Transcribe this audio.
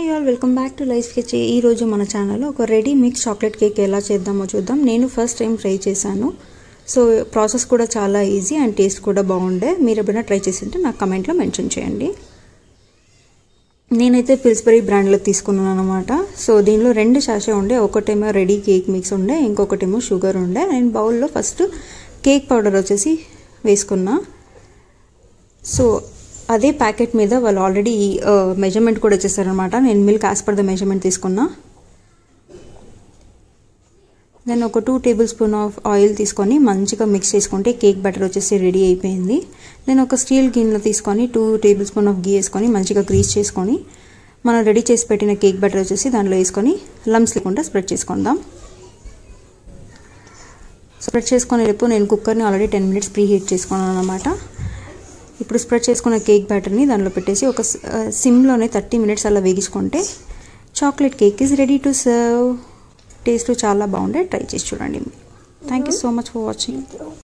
Hi all welcome back to life sketch. ఈరోజు మన ఛానల్లో ఒక రెడీ మిక్స్ చాక్లెట్ కేక్ ఎలా చేద్దామో చూద్దాం. నేను ఫస్ట్ టైం ట్రై చేశాను. సో ప్రాసెస్ కూడా చాలా ఈజీ అండ్ టేస్ట్ కూడా బాగుండే. మీరు ఎప్పుడైనా ట్రై చేసి ఉంటే నాకు కమెంట్లో మెన్షన్ చేయండి. నేనైతే పిల్స్బరీ బ్రాండ్లో తీసుకున్నాను అనమాట. సో దీనిలో 2 సాషే ఉండే, ఒకటేమో రెడీ కేక్ మిక్స్ ఉండే, ఇంకొకటేమో షుగర్ ఉండే. నేను బౌల్లో ఫస్ట్ కేక్ పౌడర్ వచ్చేసి వేసుకున్నా. సో అదే ప్యాకెట్ మీద వాళ్ళు ఆల్రెడీ మెజర్మెంట్ కూడా వచ్చేసారనమాట. నేను milk as per the measurement తీసుకున్నా. దెన్ ఒక 2 టేబుల్ స్పూన్ ఆఫ్ ఆయిల్ తీసుకొని మంచిగా మిక్స్ చేసుకుంటే కేక్ బ్యాటర్ వచ్చేసి రెడీ అయిపోయింది. నేను ఒక స్టీల్ గిన్నెలో తీసుకొని 2 టేబుల్ స్పూన్ ఆఫ్ గీ వేసుకొని మంచిగా గ్రీస్ చేసుకొని మనం రెడీ చేసి పెట్టిన కేక్ బ్యాటర్ వచ్చేసి దాంట్లో వేసుకొని లమ్స్ లేకుండా స్ప్రెడ్ చేసుకుందాం. స్ప్రెడ్ చేసుకునేటప్పుడు నేను కుక్కర్ని ఆల్రెడీ 10 మినిట్స్ ప్రీ హీట్ చేసుకున్నాను అనమాట. ఇప్పుడు స్ప్రెడ్ చేసుకున్న కేక్ బ్యాటర్ని దానిలో పెట్టేసి ఒక సిమ్లోనే 30 మినిట్స్ అలా వేగించుకుంటే chocolate cake is ready to serve. Taste చాలా బాగుండే, ట్రై చేసి చూడండి. Thank you so much for watching.